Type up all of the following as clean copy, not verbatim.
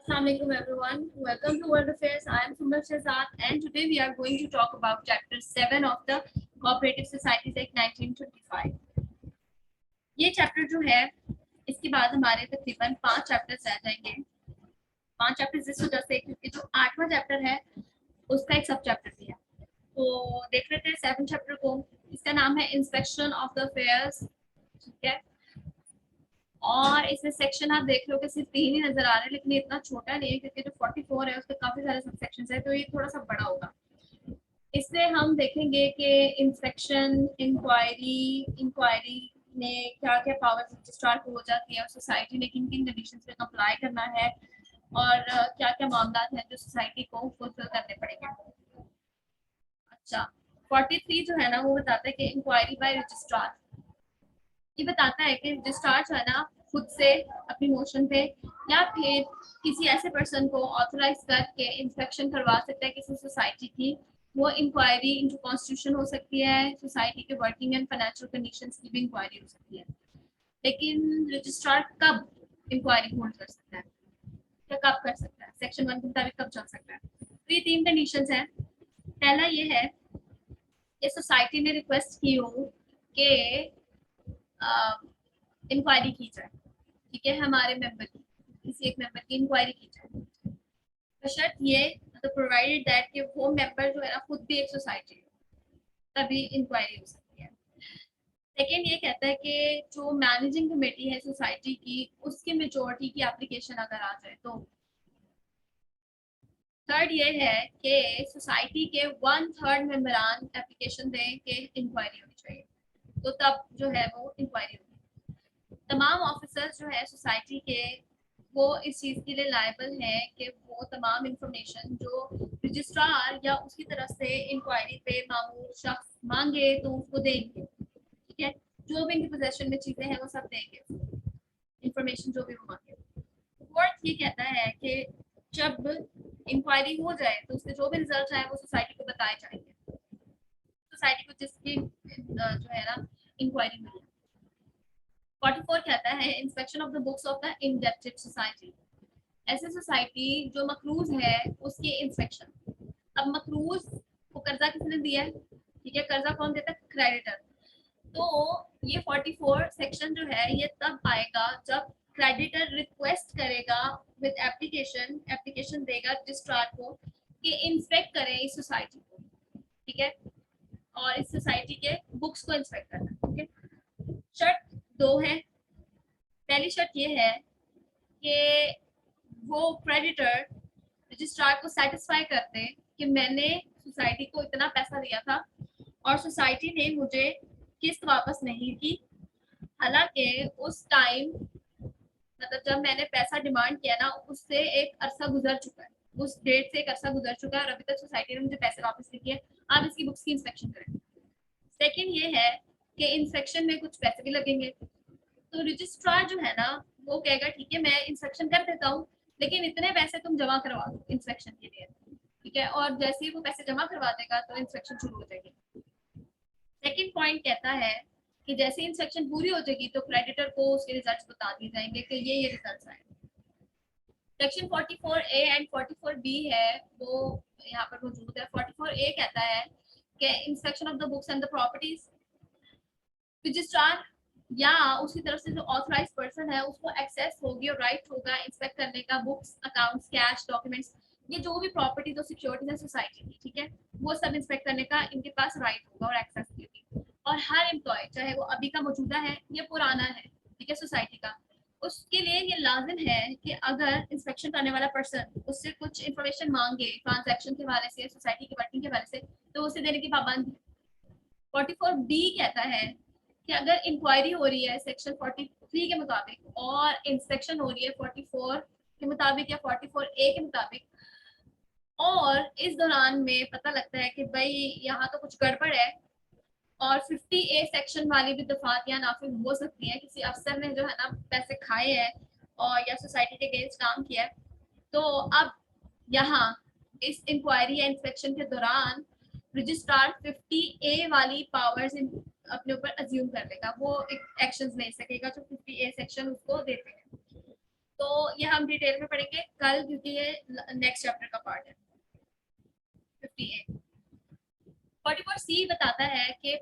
Assalamualaikum everyone. Welcome to World Affairs. I am Sumal Shehzad and today we are going to talk about Chapter 7 of the Cooperative Societies Act 1925. ये chapter जो है इसके बाद हमारे तकरीबन 5 chapters रह जाएंगे। 5 चैप्टर्स इस वजह से क्योंकि जो 8वां चैप्टर है उसका एक सब चैप्टर भी है। तो देख लेते हैं 7 चैप्टर को। इसका नाम है इंस्पेक्शन ऑफ द अफेयर्स, ठीक है। और इसमें सेक्शन आप देख लो कि सिर्फ 3 ही नजर आ रहे हैं, लेकिन इतना छोटा नहीं है क्योंकि जो 44 है उसके काफी सारे सब सेक्शन है, तो ये थोड़ा सा बड़ा होगा। इससे हम देखेंगे कि इंस्पेक्शन, इंक्वायरी में क्या क्या पावर्स रजिस्ट्रार को हो जाती है और सोसाइटी ने किन किन कंडीशंस पे कंप्लाई करना है और क्या क्या मामला हैं जो सोसाइटी को फुलफिल करने पड़ेंगे। अच्छा, 43 जो है ना वो बताता है कि इंक्वायरी बाय रजिस्ट्रार। ये बताता है कि रजिस्ट्रार जो है ना खुद से अपनी मोशन पे या फिर किसी ऐसे पर्सन को ऑथराइज करके इंस्पेक्शन करवा सकता है किसी सोसाइटी की। वो इंक्वायरी इनटू कॉन्स्टिट्यूशन हो सकती है, सोसाइटी के वर्किंग एंड फाइनेंशियल कंडीशंस की भी इंक्वायरी हो सकती है। लेकिन रजिस्ट्रार कब इंक्वायरी होल्ड कर सकता है या कब कर सकता है, सेक्शन 1 के मुताबिक कब चल सकता है। तो ये 3 कंडीशंस हैं। पहला ये है कि सोसाइटी ने रिक्वेस्ट की हो कि इंक्वायरी की जाए, ठीक है, हमारे मेंबर की, किसी एक मेंबर की इंक्वायरी की जाए। बशर्त ये मतलब प्रोवाइडेड दैट कि वो मेंबर जो है ना खुद भी एक सोसाइटी है, तभी इंक्वायरी हो सकती है। सेकेंड ये कहता है कि जो मैनेजिंग कमेटी है सोसाइटी की उसकी मेजोरिटी की एप्लीकेशन अगर आ जाए तो। थर्ड ये है कि सोसाइटी के 1/3 मेंबरान एप्लीकेशन दें कि इंक्वायरी होनी चाहिए, तो तब जो है वो इंक्वायरी होगी। तमाम ऑफिसर्स जो है सोसाइटी के वो इस चीज़ के लिए लायबल है कि वो तमाम इंफॉर्मेशन जो रजिस्ट्रार या उसकी तरफ से इंक्वायरी पे मामूल शख्स मांगे तो उसको देंगे, ठीक है। जो भी इनके पोजेशन में चीज़ें हैं वो सब देंगे, इंफॉर्मेशन जो भी वो मांगे। फोर्थ ये कहता है कि जब इंक्वायरी हो जाए तो उसके जो भी रिजल्ट आए वो सोसाइटी को बताए जाएंगे, सोसाइटी को जिसकी जो है ना इंक्वायरी मिली। 44 कहता है inspection of the books of the indebted society. ऐसे सोसाइटी जो मकरूज है उसकी इंस्पेक्शन। अब मकरूज को कर्जा किसने दिया है, ठीक है, कर्जा कौन देता है, क्रेडिटर। तो ये 44 सेक्शन जो है ये तब आएगा जब क्रेडिटर रिक्वेस्ट करेगा विद एप्लीकेशन, एप्लीकेशन देगा रजिस्ट्रार को कि इंस्पेक्ट करें इस सोसाइटी को, ठीक है, और इस सोसाइटी के बुक्स को इंस्पेक्ट करना, ठीक है। शर्त 2 है। पहली शर्त ये है कि वो क्रेडिटर रजिस्ट्रार को सेटिस्फाई करते हैं कि मैंने सोसाइटी को इतना पैसा दिया था और सोसाइटी ने मुझे किस्त वापस नहीं की। हालांकि उस टाइम मतलब जब मैंने पैसा डिमांड किया ना उससे एक अरसा गुजर चुका है, उस डेट से एक अरसा गुजर चुका है और अभी तक सोसाइटी ने मुझे पैसे वापस नहीं किए। आप इसकी बुक्स की इंस्पेक्शन करें। सेकंड ये है कि इंस्पेक्शन में कुछ पैसे भी लगेंगे, तो रजिस्ट्रार जो है ना वो कहेगा ठीक है मैं इंस्पेक्शन कर देता हूँ, लेकिन इतने पैसे तुम जमा करवा दो इंस्पेक्शन के लिए, ठीक है। और जैसे ही वो पैसे जमा करवा देगा तो इंस्पेक्शन शुरू हो जाएगी। सेकंड पॉइंट कहता है कि जैसे इंस्पेक्शन पूरी हो जाएगी तो क्रेडिटर को उसके रिजल्ट्स बता दिए जाएंगे कि ये रिजल्ट्स आए। सेक्शन 44 ए एंड 44 बी है वो यहाँ पर मौजूद है। 44 ए कहता है कि inspection of the books and the properties. Registrar या उसकी तरफ से जो ऑथराइज पर्सन है उसको एक्सेस होगी और राइट होगा इंस्पेक्ट करने का बुक्स, अकाउंट्स, कैश, डॉक्यूमेंट्स, ये जो भी प्रॉपर्टीज और सिक्योरिटीज है सोसाइटी की, ठीक है, वो सब इंस्पेक्ट करने का इनके पास राइट होगा और एक्सेस भी होगी। और हर एम्प्लॉय चाहे वो अभी का मौजूदा है या पुराना है, ठीक है, सोसाइटी का, उसके लिए ये लाजिम है कि अगर इंस्पेक्शन करने वाला पर्सन उससे कुछ इन्फॉर्मेशन मांगे ट्रांजैक्शन के बारे से, सोसाइटी की वर्किंग के बारे से, तो उसे देने की पाबंद है। 44 बी कहता है कि अगर इंक्वायरी हो रही है सेक्शन 43 के मुताबिक और इंस्पेक्शन हो रही है 44 के मुताबिक या 44 ए के मुताबिक, और इस दौरान में पता लगता है कि भाई यहाँ तो कुछ गड़बड़ है और 50 ए सेक्शन वाली भी दफातियां नाफिज हो सकती हैं, किसी अफसर ने जो है ना पैसे खाए हैं और या सोसाइटी के अगेंस्ट काम किया है, तो अब यहाँ इस इंक्वायरी या इंस्पेक्शन के दौरान रजिस्ट्रार 50 ए वाली पावर्स अपने ऊपर अज्यूम कर लेगा, वो एक एक्शंस ले सकेगा जो 50 ए सेक्शन उसको देते हैं। तो ये हम डिटेल में पढ़ेंगे कल, क्योंकि ये नेक्स्ट चैप्टर का पार्ट है। 58 44C बताता है कि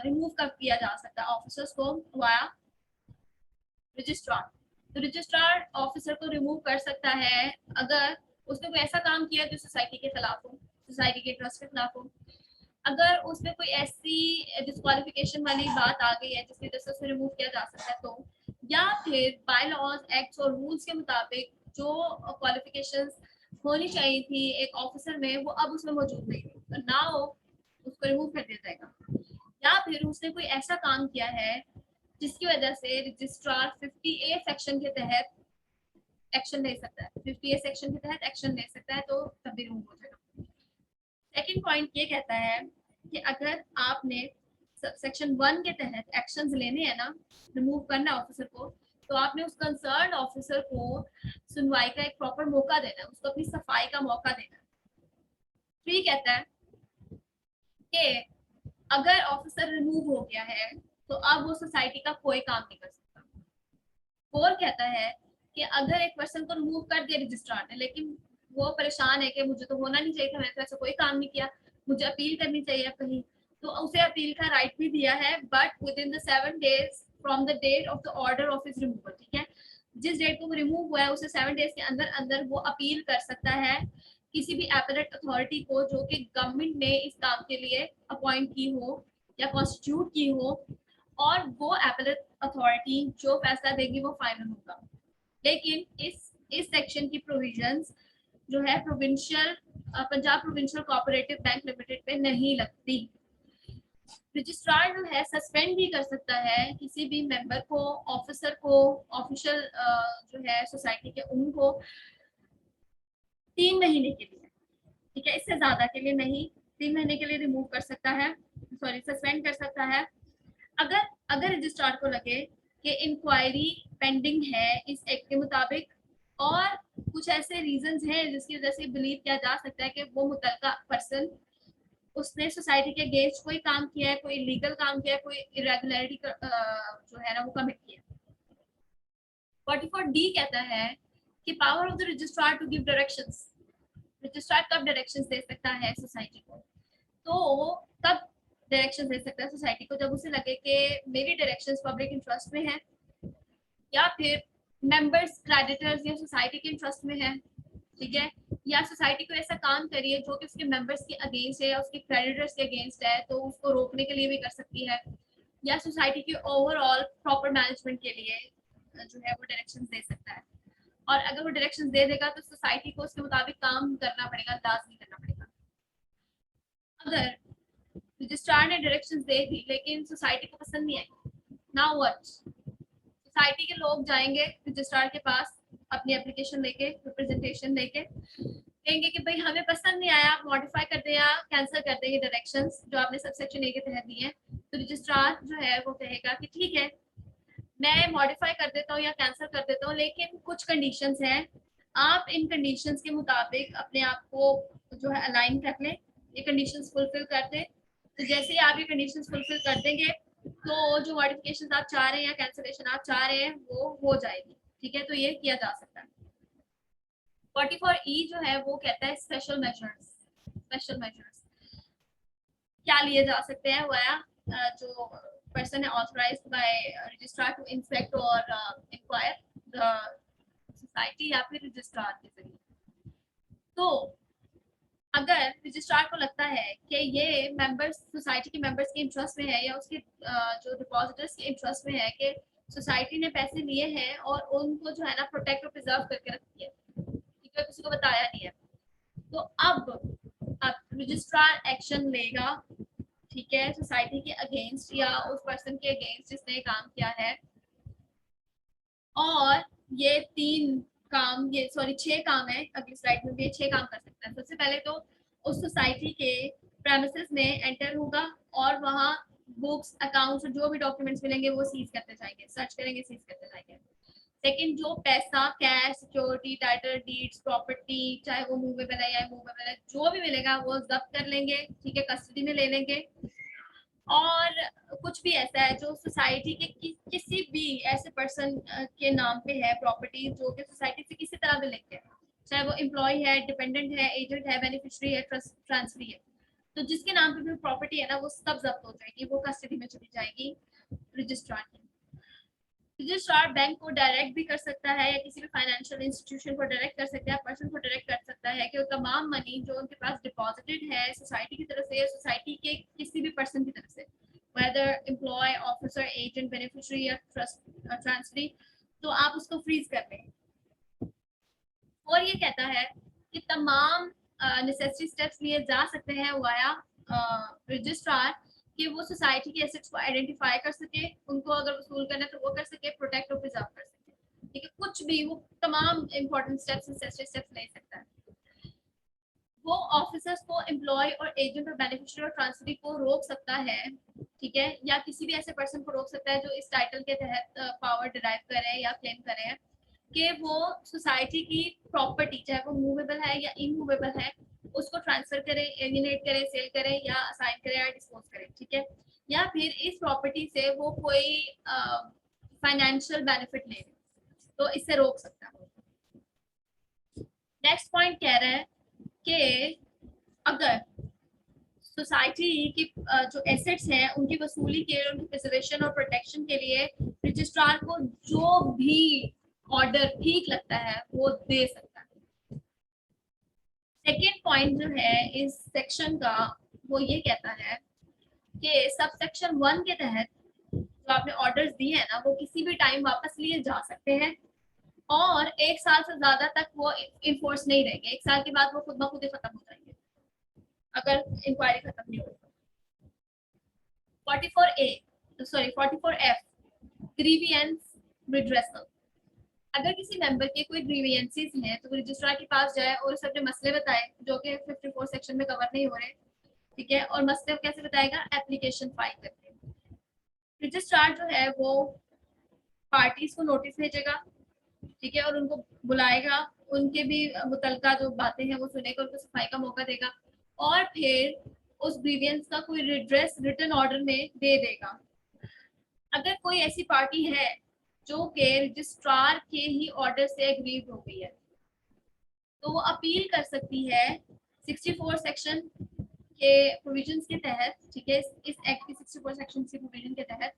रिमूव कब किया जा सकता है ऑफिसर्स को वाया रजिस्ट्रार। तो रजिस्ट्रार ऑफिसर को रिमूव कर सकता है अगर उसने कोई ऐसा काम किया जो सोसाइटी के खिलाफ हो, सोसाइटी के ट्रस्ट के खिलाफ हो, अगर उसमें कोई ऐसी डिस्क्वालिफिकेशन वाली बात आ गई है जिसकी वजह से उसे रिमूव किया जा सकता है, तो या फिर बाय लॉज एक्ट्स और रूल्स के मुताबिक जो क्वालिफिकेशंस होनी चाहिए थी एक ऑफिसर में वो अब उसमें मौजूद नहीं थी, तो नाउ उसको रिमूव कर दिया जाएगा। या फिर उसने कोई ऐसा काम किया है जिसकी वजह से रजिस्ट्रार 50A सेक्शन के तहत एक्शन ले सकता है, 50A सेक्शन के तहत एक्शन ले सकता है, तो तब भी रिमूव हो जाएगा। सेकंड पॉइंट ये कहता है कि अगर आपने सेक्शन 1 के तहत एक्शंस लेने हैं ना, रिमूव करना ऑफिसर को, तो आपने उस कंसर्न ऑफिसर को सुनवाई का एक प्रॉपर मौका देना है, उसको अपनी सफाई का मौका देना है। 3 कहता है कि अगर ऑफिसर रिमूव हो गया है तो अब वो सोसाइटी का कोई काम नहीं कर सकता। 4 कहता है कि अगर एक पर्सन को रिमूव कर दिया रजिस्ट्रार ने, लेकिन वो परेशान है कि मुझे तो होना नहीं चाहिए था, मैंने तो ऐसा कोई काम नहीं किया, मुझे अपील करनी चाहिए कहीं, तो उसे अपील का राइट भी दिया है, but within the 7 days from the date of the order of his removal. ठीक है, जिस डेट को रिमूव हुआ है उसे 7 days के अंदर अंदर वो अपील कर सकता है किसी भी एपलेट अथॉरिटी को जो कि गवर्नमेंट ने इस काम के लिए अपॉइंट की हो या कॉन्स्टिट्यूट की हो, और वो एपलेट अथॉरिटी जो फैसला देगी वो फाइनल होगा। लेकिन इस सेक्शन की प्रोविजंस जो है provincial Punjab provincial cooperative bank limited पे नहीं लगती। रजिस्ट्रार जो है सस्पेंड भी कर सकता है किसी भी मेंबर को, ऑफिसर को, ऑफिशियल जो है सोसाइटी के उनको 3 महीने के लिए, ठीक है, इससे ज्यादा के लिए नहीं, 3 महीने के लिए रिमूव कर सकता है, सॉरी सस्पेंड कर सकता है। अगर अगर रजिस्ट्रार को लगे कि इंक्वायरी पेंडिंग है इस एक्ट के मुताबिक और कुछ ऐसे रीजंस हैं जिसकी वजह से बिलीव किया जा सकता है कि वो मुतल्लिका पर्सन उसने सोसाइटी के अगेंस्ट कोई काम किया है, कोई इलीगल काम किया है, कोई इरेगुलरिटी जो है ना वो कमिट किया है। 44D कहता है कि power of the registrar to give directions. Registrar कब डायरेक्शंस दे सकता है सोसाइटी को, तो तब डायरेक्शन दे सकता है सोसाइटी को जब उसे लगे कि मेरी डायरेक्शंस पब्लिक इंटरेस्ट में है, या फिर मेंबर्स क्रेडिटर्स या सोसाइटी के इंटरेस्ट में है, ठीक है, या सोसाइटी को ऐसा काम करिए जो कि उसके मेंबर्स के अगेंस्ट है या उसके क्रेडिटर्स के अगेंस्ट है, तो उसको रोकने के लिए भी कर सकती है, या सोसाइटी के ओवरऑल प्रॉपर मैनेजमेंट के लिए जो है वो डायरेक्शंस दे सकता है। और अगर वो डायरेक्शंस दे देगा तो सोसाइटी को उसके मुताबिक काम करना पड़ेगा, लाजमी करना पड़ेगा। अगर रजिस्ट्रार ने डायरेक्शंस दे दी लेकिन सोसाइटी को पसंद नहीं आई, नाउ व्हाट? सोसाइटी के लोग जाएंगे रजिस्ट्रार के पास अपनी एप्लीकेशन लेके, रिप्रेजेंटेशन लेके, कहेंगे कि भाई हमें पसंद नहीं आया, मॉडिफाई कर दे या कैंसिल कर दे ये डायरेक्शंस जो आपने सबसेक्शन ए के तहत दिए हैं। तो रजिस्ट्रार जो है वो कहेगा कि ठीक है मैं मॉडिफाई कर देता हूँ या कैंसिल कर देता हूँ, लेकिन कुछ कंडीशंस हैं, आप इन कंडीशंस के मुताबिक अपने आप को जो है अलाइन कर लें, ये कंडीशंस फुलफिल कर दें। तो जैसे ही आप ये कंडीशंस फुलफिल कर देंगे तो जो मॉडिफिकेशन आप चाह रहे हैं या कैंसिलेशन आप चाह रहे हैं वो हो जाएगी, ठीक है, तो ये किया जा सकता है। 44E जो है वो कहता है स्पेशल मेजर्स। स्पेशल मेजर्स क्या लिए जा सकते हैं, वह जो पर्सन है authorised by registrar to inspect और इंक्वायर द सोसाइटी या फिर रजिस्ट्रार के जरिए। तो अगर रजिस्ट्रार को लगता है कि ये मेंबर्स सोसाइटी के मेंबर्स के इंटरेस्ट में है या उसके जो डिपॉजिटर्स के इंटरेस्ट में है कि सोसाइटी ने पैसे लिए हैं और उनको जो है ना प्रोटेक्ट और प्रिजर्व करके रखी है, ठीक है, किसी को बताया नहीं है, तो अब रजिस्ट्रार एक्शन लेगा, ठीक है, सोसाइटी के अगेंस्ट या उस पर्सन के अगेंस्ट जिसने काम किया है। और ये 6 काम है, अगली स्लाइड में भी 6 काम कर सकता है। सबसे पहले तो उस सोसाइटी के प्रेमिसेस में एंटर होगा और वहाँ बुक्स, अकाउंट्स, जो भी डॉक्यूमेंट्स मिलेंगे वो सीज करते जाएंगे, सर्च करेंगे, सीज करते जाएंगे। सेकंड, जो पैसा, cash, security, title deeds, property, चाहे वो मूवेबल है या इमूवेबल है, जो भी मिलेगा वो जब्त कर लेंगे, ठीक है, कस्टडी में ले लेंगे। और कुछ भी ऐसा है जो सोसाइटी के किसी भी ऐसे पर्सन के नाम पे है प्रॉपर्टी जो कि सोसाइटी से किसी तरह भी लिंक है, चाहे वो एम्प्लॉय है, डिपेंडेंट है, एजेंट है, बेनिफिशियरी है, ट्रांसफरी है, तो जिसके नाम पे भी प्रॉपर्टी है ना वो सब जब्त हो जाएगी, वो कस्टडी में चली जाएगी रजिस्ट्रार की। रजिस्ट्रार बैंक को डायरेक्ट भी कर सकता है या किसी भी फाइनेंशियल इंस्टीट्यूशन को डायरेक्ट कर सकता है, पर्सन को डायरेक्ट कर सकता है कि वो तमाम मनी जो उनके पास डिपॉजिटेड है सोसाइटी की तरफ से या सोसाइटी के किसी भी पर्सन की तरफ से, whether employ, officer, agent, beneficiary या ट्रांसफरी, तो आप उसको फ्रीज कर लें। और ये कहता है कि तमाम नेसेसरी स्टेप्स लिए जा सकते हैं वाया रजिस्ट्रार कि वो सोसाइटी के एसेट्स को आइडेंटिफाई कर सके, उनको अगर वसूल करना है तो वो कर सके, प्रोटेक्ट और प्रिजर्व कर सके। ठीक है, कुछ भी वो तमाम इंपॉर्टेंट स्टेप्स नेसेसरी स्टेप्स ले सकता है। वो ऑफिसर्स को एम्प्लॉय और एजेंट और बेनिफिशियरी और ट्रांसफरी को रोक सकता है, ठीक है, या किसी भी ऐसे पर्सन को रोक सकता है जो इस टाइटल के तहत पावर डिराइव करे या क्लेम करे कि वो सोसाइटी की प्रॉपर्टी चाहे वो मूवेबल है या इमूवेबल है उसको ट्रांसफर करे, एलिनेट करे, सेल करे या असाइन करे या डिस्पोज करे, ठीक है, या फिर इस प्रॉपर्टी से वो कोई फाइनेंशियल बेनिफिट ले, तो इससे रोक सकता है। नेक्स्ट पॉइंट कह रहा है कि अगर सोसाइटी की जो एसेट्स हैं उनकी वसूली के लिए, उनकी प्रिजर्वेशन और प्रोटेक्शन के लिए रजिस्ट्रार को जो भी ऑर्डर ठीक लगता है वो दे सकता है। सेकेंड पॉइंट जो है इस सेक्शन का वो ये कहता है कि सब सेक्शन 1 के तहत जो आपने ऑर्डर्स दिए हैं ना वो किसी भी टाइम वापस लिए जा सकते हैं और 1 साल से ज्यादा तक वो इन्फोर्स नहीं रहेंगे, 1 साल के बाद वो खुद ब खुद ही खत्म हो जाएंगे अगर इंक्वायरी खत्म नहीं होगी। 44F ग्रीवियंस रिड्रेसल, अगर किसी मेंबर के कोई ग्रीवियंसेस हैं तो वो रजिस्ट्रार के पास जाए और उसे अपने मसले बताए जो कि 54 सेक्शन में कवर नहीं हो रहे, ठीक है, और मसले कैसे बताएगा, एप्लीकेशन फाइल करके। रजिस्ट्रार जो है वो पार्टीज को नोटिस भेजेगा, ठीक है, और उनको बुलाएगा, उनके भी मुतलका जो बातें हैं वो सुनेगा, उनको सफाई का मौका देगा और फिर उस ग्रीवियंस का कोई रिड्रेस रिटन ऑर्डर में दे देगा। अगर कोई ऐसी पार्टी है जो कि रजिस्ट्रार के ही ऑर्डर से एग्रीड हो गई है तो वो अपील कर सकती है 64 सेक्शन के प्रोविजंस के तहत, ठीक है, इस एक्ट के 64 सेक्शन के प्रोविजन के तहत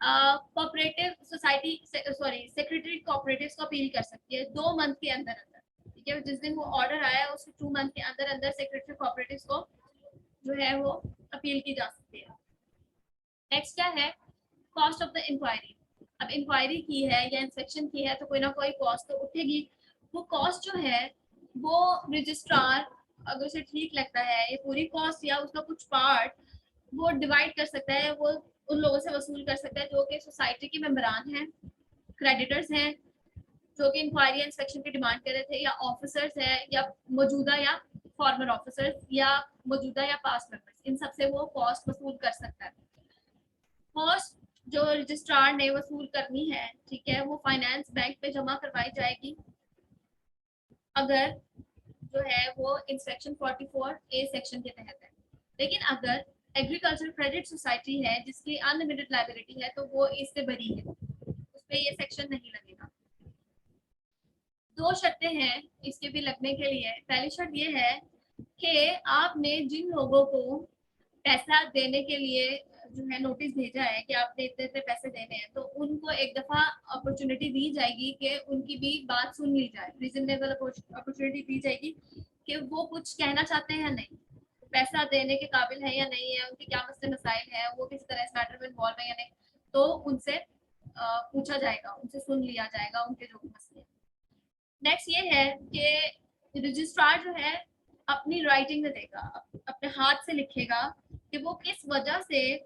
cooperative society sorry secretary cooperatives को अपील कर सकती है 2 मंथ के अंदर अंदर, ठीक है, जिस दिन वो ऑर्डर आया उसके 2 मंथ के अंदर अंदर सेक्रेटरी कोऑपरेटिव्स को जो है वो अपील की जा सकती है। नेक्स्ट क्या है, कॉस्ट ऑफ द इंक्वायरी। अब इंक्वायरी की है या इंस्पेक्शन की है तो कोई ना कोई कॉस्ट तो उठेगी, वो कॉस्ट जो है वो रजिस्ट्रार अगर उसे ठीक लगता है ये पूरी कॉस्ट या उसका कुछ पार्ट वो डिवाइड कर सकता है, वो उन लोगों से वसूल कर सकता है जो कि सोसाइटी के मेंबरान हैं, क्रेडिटर्स हैं जो कि इंक्वायरी इंस्पेक्शन की डिमांड कर रहे थे, या ऑफिसर्स हैं या मौजूदा या फॉर्मर ऑफिसर्स या मौजूदा या पास्ट मेंबर्स, इन सबसे वो कॉस्ट वसूल कर सकता है। कॉस्ट जो रजिस्ट्रार ने वसूल करनी है, ठीक है, वो फाइनेंस बैंक पे जमा करवाई जाएगी अगर जो है वो इंस्पेक्शन 44A सेक्शन के तहत है। लेकिन अगर एग्रीकल्चर क्रेडिट सोसाइटी है जिसकी अनलिमिटेड लायबिलिटी है तो वो इससे बरी है, उस पर ये सेक्शन नहीं लगेगा। 2 शर्तें हैं इसके भी लगने के लिए। पहली शर्त ये है कि आपने जिन लोगों को पैसा देने के लिए जो है नोटिस भेजा है कि आपने इतने इतने पैसे देने हैं तो उनको एक दफा अपॉर्चुनिटी दी जाएगी कि उनकी भी बात सुन ली जाए, रीजनेबल अपॉर्चुनिटी दी जाएगी कि वो कुछ कहना चाहते हैं या नहीं, पैसा देने के काबिल है या नहीं है, उनके क्या मसले मसाइल हैं, वो किस तरह इस मैटर में इन्वॉल्व है या नहीं, तो उनसे पूछा जाएगा, उनसे सुन लिया जाएगा उनके जो भी मसले। नेक्स्ट ये है कि रजिस्ट्रार जो है अपनी राइटिंग में देगा, अपने हाथ से लिखेगा कि वो किस वजह से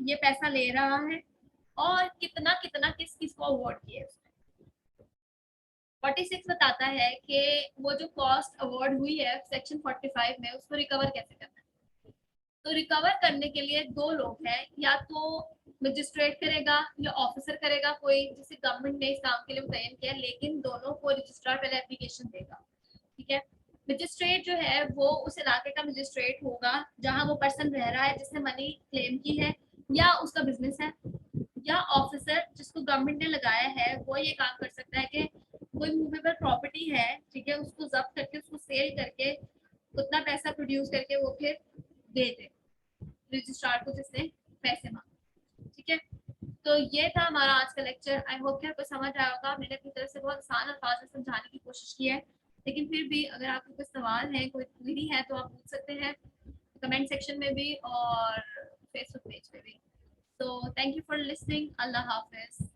ये पैसा ले रहा है और कितना कितना किस किस को अवार्ड किया है। 46 बताता है कि वो जो कॉस्ट अवार्ड हुई है सेक्शन 45 में उसको रिकवर कैसे करना है। तो रिकवर करने के लिए 2 लोग हैं, या तो मजिस्ट्रेट करेगा या ऑफिसर करेगा कोई जिसे गवर्नमेंट ने इस काम के लिए मुतय्यन किया, लेकिन दोनों को रजिस्ट्रार पहले एप्लीकेशन देगा, ठीक है। मजिस्ट्रेट जो है वो उस इलाके का मजिस्ट्रेट होगा जहां वो पर्सन रह रहा है जिसने मनी क्लेम की है या उसका बिजनेस है, या ऑफिसर जिसको गवर्नमेंट ने लगाया है वो ये काम कर सकता है कि कोई मूवेबल प्रॉपर्टी है, ठीक है, उसको जब्त करके उसको सेल करके उतना पैसा प्रोड्यूस करके वो फिर दे दे रजिस्ट्रार को जिसने पैसे मांगे। ठीक है, तो ये था हमारा आज का लेक्चर। आई होप कि आपको समझ आया होगा। मैंने अपनी तरफ से बहुत आसान अल्फाज में समझाने की कोशिश की है, लेकिन फिर भी अगर आपको कोई सवाल है, कोई क्वेरी है तो आप पूछ सकते हैं कमेंट सेक्शन में भी और फेसबुक पेज पे भी। तो thank you for listening. Allah Hafiz.